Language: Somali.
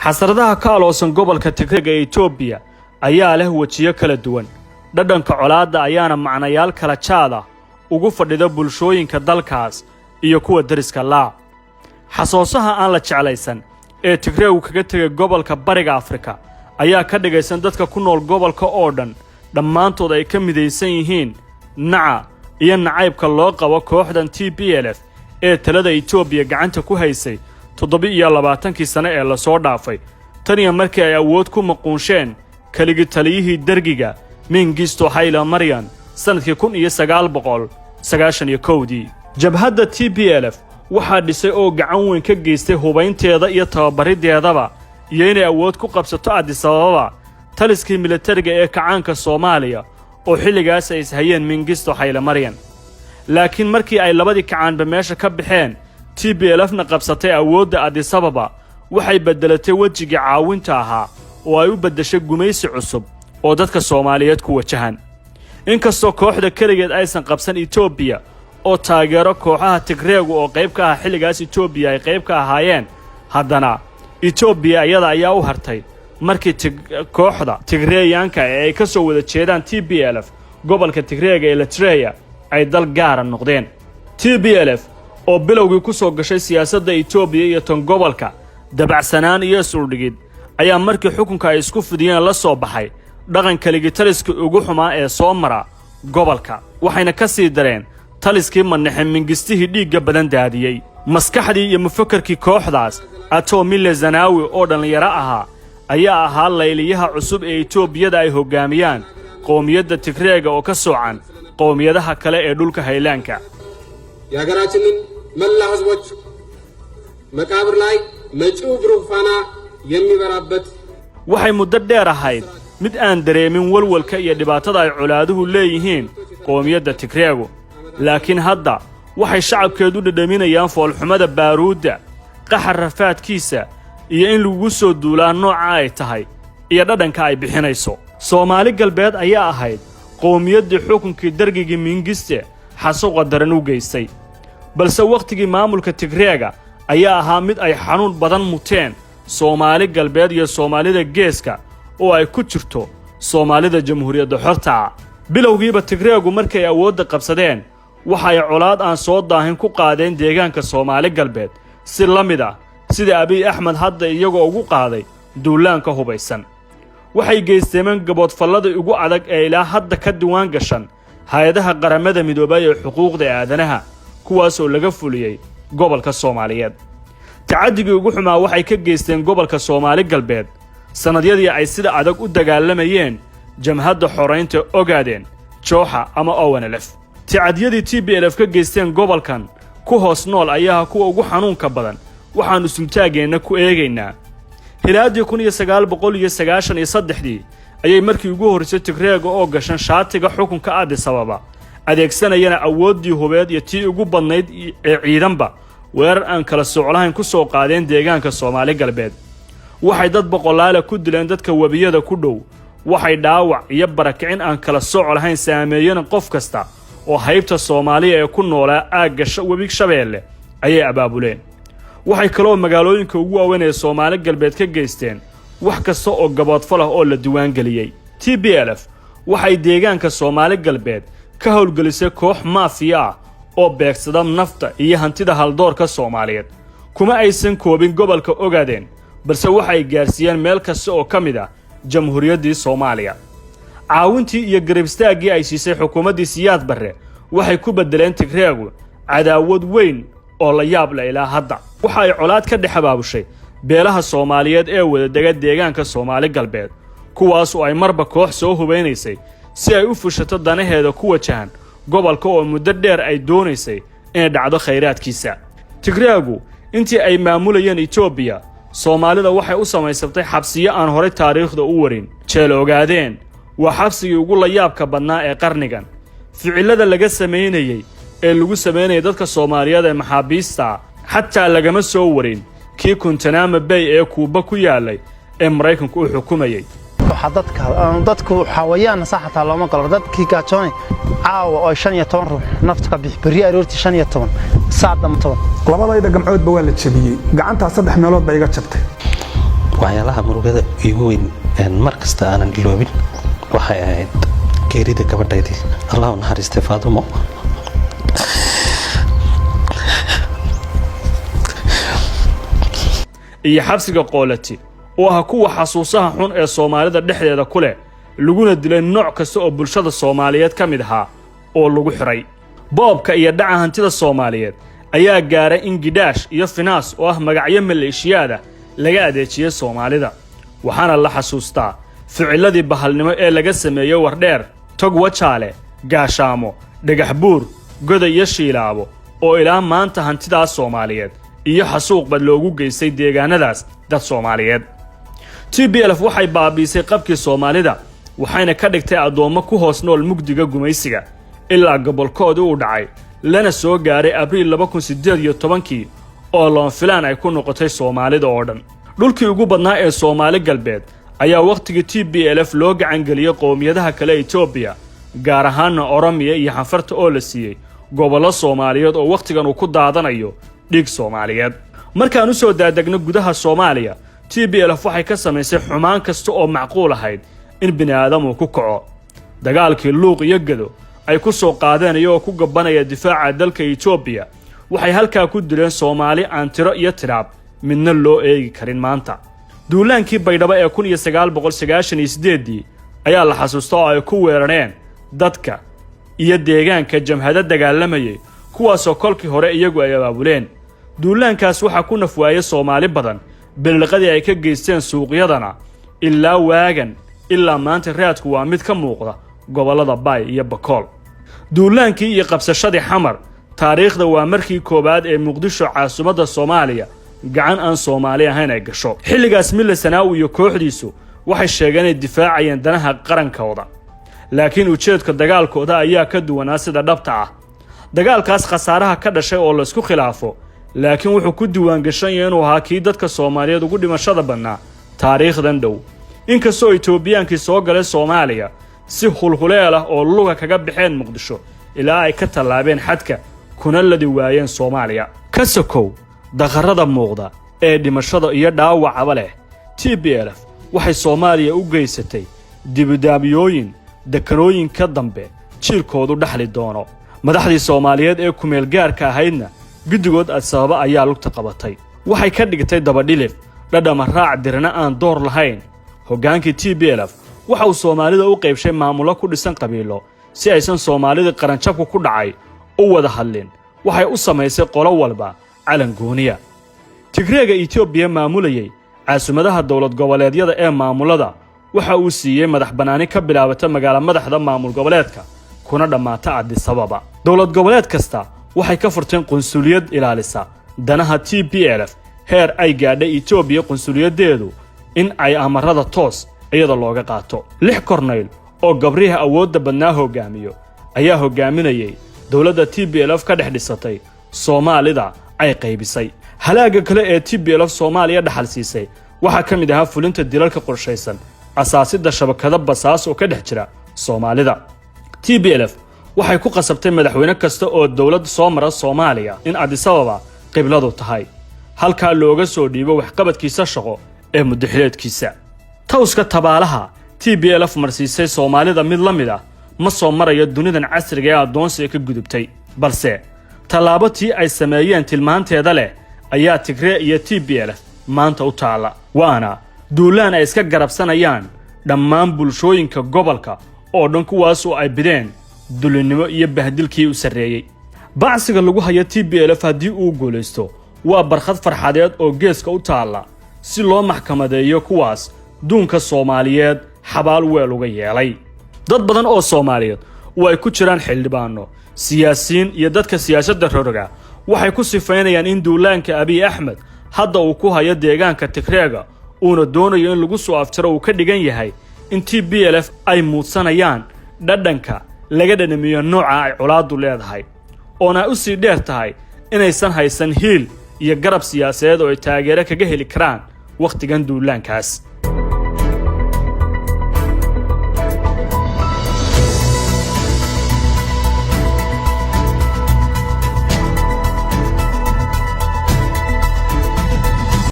xasaradaha ka aloosan gobolka Tigreega ee Itoobiya ayaa leh wajiyo kala duwan dhadhanka colaadda ayaana macnayaal kala jaada ugu fadhida bulshooyinka dalkaas iyo kuwa dariska la xasoosaha aan la jeclaysan ee Tigreegu kaga tagay gobolka Bariga Afrika ayaa ka dhigaysan dadka ku nool gobolka oo dhan dhammaantood ay ka midaysan yihiin naca iyo nacaybka loo qabo kooxdan TPLF ee talada Itoobiya gacanta ku haysay 27 sano ee la soo dhaafay taniya markii ay awood ku maquunsheen kaligi taliyihii dargiga Mengistu Haile Mariam sanadkii 1991 jabhadda TPLF waxaa dhisay oo gacan weyn ka geystay hubaynteeda iyo tababarideedaba iyo inay awood ku qabsato Addis Ababa taliskii militariga ee kacaanka Soomaaliya oo xilligaas ay hayeen Mengistu Haile Mariam laakiin markii ay labadii kacaanba meesha ka baxeen TPLFna qabsatay awoodda Addis Ababa waxay bedelatay wajiga caawinta ahaa oo ay u bedeshay gumaysi cusub oo dadka Soomaaliyeed ku wajahan inkastoo kooxda kaligeed aysan qabsan Itoobiya oo taageero kooxaha Tigreegu oo qayb ka ah xilligaas Itoobiya ay qayb ka ahaayeen haddana Itoobiya ayada ayaa u hartay markii kooxda Tigreeyaanka ay ka soo wada jeedaan TPLF gobolka Tigreega ee Eritrea ay dal gaar ah noqdeen TPLF oo bilowgii ku soo gashay siyaasadda Itoobiya iyo tan gobolka dabacsanaan iyo suldhigid ayaa markii xukunka ay isku fidiyeen la soo baxay dhaqan kaligi taliska ugu xumaa ee soo mara gobolka waxayna ka sii dareen taliskii manaxay Mengistihii dhiigga badan daadiyay maskaxdii iyo mufakarkii kooxdaas Ato Mille Zenawi oo dhalinyaro ahaa ayaa ahaa layliyaha cusub ee Itoobiyada ay hogaamiyaan qoomiyadda Tigreega oo ka soocan qoomiyadaha kale ee dhulka haylaanka yaagaraachinin malla hዝቦች maqaabir lay maciu bruufana yemibarabbat waxay muddo dheer ahayd mid aan dareemin walwalka iyo dhibaatada ay colaaduhu leeyihiin qoomiyadda Tigreegu laakiin hadda waxay shacabkeedu dhadhaminayaan foolxumada baaruudda qaxar rafaadkiisa iyo in lagu soo duulaa nooca ay tahay iyo dhadhanka ay bixinayso Soomaali galbeed ayaa ahayd qoomiyadda xukunkii dargigii Mengiste xasuuqa daran u geystay balse waqtigii maamulka Tigreega ayaa ahaa mid ay xanuun badan muteen Soomaali galbeed iyo Soomaalida geeska oo ay ku jirto Soomaalida Jamhuuriyadda Xorta bilowgiiba Tigreegu markay awoodda qabsadeen waxa ay colaad aan soo daahin ku qaadeen deegaanka Soomaali galbeed si lamid ah sida Abiy Ahmed hadda iyagoo ugu qaaday duulaanka hubaysan waxay geysteen gaboodfallada ugu adag ee ilaa hadda ka diwaan gashan hay'adaha qaramada midoobay ee xuquuqda aadanaha kuwaas oo laga fuliyay gobolka Soomaaliyeed tacaddigii ugu xumaa waxay ka geysteen gobolka Soomaali galbeed sanadyadii ay sida adag u dagaalamayeen jamhadda xoreynta ogaadeen Jooxa ama ONLF tacaddiyadii TPLF ka geysteen gobolkan ku hoos nool ayaa kuwa ugu xanuunka badan waxaanu sumtaageena ku eegaynaa hilaadii 1993 ayay markii ugu horeysay Tigreega oo gashan shaatiga xukunka Addis Ababa adeegsanayana awoodii hubeed iyo tii ugu badnayd ee ciidanba weerar aan kala socolahayn ku soo qaadeen deegaanka Soomaali galbeed waxay dad boqolaal ku dileen dadka wabiyada ku dhow waxay dhaawac iyo barakicin aan kala socolahayn saameeyeen qof kasta oo haybta Soomaaliya ee ku noolaa aagga Webiga Shabeelle ayay abaabuleen waxay kaloo magaalooyinka ugu waaweyn ee Soomaali galbeed ka geysteen wax kasta oo gaboodfal ah oo la diwaan galiyay TPLF waxay deegaanka Soomaali galbeed ka howlgelisay koox maafiya ah oo beegsada nafta iyo hantida haldoorka Soomaaliyeed kuma aysan koobin gobolka ogaadeen balse waxay gaarsiiyeen meel kasta oo kamid ah Jamhuuriyaddii Soomaaliya caawintii iyo garab istaagii ay siisay xukuumaddii Siyaad Barre waxay ku bedeleen Tigreegu cadaawad weyn oo la yaab leh ilaa hadda waxa ay colaad ka dhaxabaabushay beelaha Soomaaliyeed ee wada degan deegaanka Soomaali galbeed kuwaas oo ay marba koox soo hubeynaysay si ay u fushato danaheeda ku wajahan gobolka oo muddo dheer ay doonaysay in dhacdo khayraadkiisa Tigreegu intii ay maamulayeen Itoobiya Soomaalida waxay u samaysatay xabsiyo aan hore taariikhda u warin jeel ogaadeen waa xabsigii ugu la yaabka badnaa ee qarnigan ficilada laga sameeyay ee lagu sameeyay dadka Soomaaliyeed ee maxaabiista xataa lagama soo warin kii Guantanamo Bay ee Kuuba ku yaalay ee Mareykanku u xukumayay dadku xawayaan saxata looma galo dadkii gaajoonay caawa oo 15 ruux nafta ka bixi aroorti 15 saacad 15 labadayda gamcoodba waa la jabiyay gacanta 3 meelood bay iga jabtay waxyaalaha murugada igu weyn mar kasta aanan iloobin waxay ahayd geerida gabadhaydii Allah u naxariistay Faadumo iyo xabsiga qoolati oo ah kuwa xasuusaha xun ee Soomaalida dhexdeeda ku leh laguna dilay nooc kasta oo bulshada Soomaaliyeed ka mid ahaa oo lagu xiray boobka iyo dhaca hantida Soomaaliyeed ayaa gaaray in Gidaash iyo Finaas oo ah magacyo maleeshiyada laga adeejiyay Soomaalida waxaana la xasuustaa ficiladii bahalnimo ee laga sameeyay Wardheer Tog Wajaale Gaashaamo Dhagax Buur Goda iyo Shiilaabo oo ilaa maanta hantidaas Soomaaliyeed iyo xasuuq bad loogu geystay deegaanadaas dad Soomaaliyeed TPLF waxay baabiisay qabkii Soomaalida waxayna ka dhigtay adoommo ku hoos nool mugdiga gumaysiga ilaa gobolkooda uu dhacay lana soo gaaray Abriil 2018 oo loon filaan ay ku noqotay Soomaalida oo dhan dhulkii ugu badnaa ee Soomaali galbeed ayaa waqtigii TPLF loo gacan galiyay qowmiyadaha kale Itoobiya gaar ahaan Oromiya iyo Xanfarta oo la siiyay gobollo Soomaaliyeed oo waqtigan uu ku daadanayo dhig Soomaaliyeed markaan u soo daadagno gudaha Soomaaliya TPLF waxay ka samaysay xumaan kasta oo macquul ahayd in bini'aadamu ku kaco dagaalkii Luuq iyo Gado ay ku soo qaadeen iyagoo ku gabanaya difaaca dalka Itoobiya waxay halkaa ku dileen Soomaali aan tiro iyo tiraab midna loo eegi karin maanta duulaankii Baydhabo ee 1998 ayaa la xasuustaa oo ay ku weerareen dadka iyo deegaanka jamhada dagaalamayay kuwaasoo kolkii hore iyagu ay abaabuleen duulaankaas waxaa ku nafwaayay Soomaali badan bilqadii ay ka geysteen suuqyadana ilaa waagan ilaa maanta raadku waa mid ka muuqda gobolada Bay iyo Bakool duulaankii iyo qabsashadii Xamar taariikhda waa markii koobaad ee Muqdisho caasimadda Soomaaliya gacan aan Soomaali ahayn ay gasho xilligaas Mille Sanaawi iyo kooxdiisu waxay sheegeen inay difaacayeen danaha qarankooda laakiin ujeedka dagaalkooda ayaa ka duwanaa sida dhabta ah dagaalkaas khasaaraha ka dhashay oo la isku khilaafo laakiin wuxuu ku diiwaan gashan yahay inuu ahaa kii dadka Soomaaliyeed ugu dhimashada badnaa taariikhdan dhow inkastoo Itoobiyaankii soo galay Soomaaliya si hulhuleel ah oo luga kaga baxeen Muqdisho ilaa ay ka tallaabeen xadka kuna ladi waayeen Soomaaliya ka sokow daqarada muuqda ee dhimashada iyo dhaawacaba leh TPLF waxay Soomaaliya u geysatay dibadaabiyooyin dekanooyin ka dambe jiilkoodu dhaxli doono madaxdii Soomaaliyeed ee ku meel gaarka ahaydna guddigood Addis-Ababa ayaa lugta qabatay waxay ka dhigtay dabadhilif dhadhama raac dirna aan door lahayn hogaankii TPLF waxa uu Soomaalida u qaybshay maamulo ku dhisan qabiilo si aysan Soomaalida qaranjabku ku dhacay u wada hadlin waxay u samaysay qolo walba calan gooniya Tigreega Itoobiya maamulayay caasimadda dawlad goboleedyada ee maamulada waxa uu siiyay madax banaani ka bilaabata magaala madaxda maamul goboleedka kuna dhamaata Addis-Ababa dawlad goboleed kasta waxay ka furteen qunsuliyad ilaalisa danaha TPLF heer ay gaadhay Itoobiya qunsuliyadeedu in ay amarada toos iyada looga qaato 6 korneyl oo gabriyaha awoodda badnaa hogaamiyo ayaa hogaaminayay dawladda TPLF ka dhex dhisatay Soomaalida ay qaybisay halaaga kale ee TPLF Soomaaliya dhaxal siisay waxa ka mid ahaa fulinta dilalka qorshaysan asaasidda shabakada basaas oo ka dhex jira Soomaalida TPLF waxay ku qasabtay madaxweyne kasta oo dawlad soo mara Soomaaliya in Addis-Ababa qibladu tahay halka looga soo dhiibo waxqabadkiisa shaqo ee muddaxileedkiisa tawska tabaalaha TPLF marsiisay Soomaalida mid la mid ah ma soo marayo dunidan casriga ee adoonsiga ka gudubtay balse talaabatii ay sameeyeen tilmaanteeda leh ayaa Tigre iyo TPLF maanta u taala waana duulaan ay iska garabsanayaan dhammaan bulshooyinka gobolka oo dhan kuwaas oo ay bideen dulinimo iyo bahdilkii u sareeyay bacsiga lagu hayo TPLF haddii uu guuleysto waa barxad farxadeed oo geeska u taala si loo maxkamadeeyo kuwaas duunka Soomaaliyeed xabaal weel uga yeelay dad badan oo Soomaaliyeed oo ay ku jiraan xildhibaano siyaasiyiin iyo dadka siyaasadda rogroga waxay ku sifaynayaan in duulaanka Abiy Ahmed hadda uu ku hayo deegaanka Tigreega uuna doonayo in lagu soo aftiro uu ka dhigan yahay in TPLF ay muudsanayaan dhadhanka laga dhanamiyo nooca ay culaadu leedahay oona u sii dheer tahay inaysan haysan hiil iyo garab siyaasadeed oo ay taageero kaga heli karaan waqtigan duulaankaas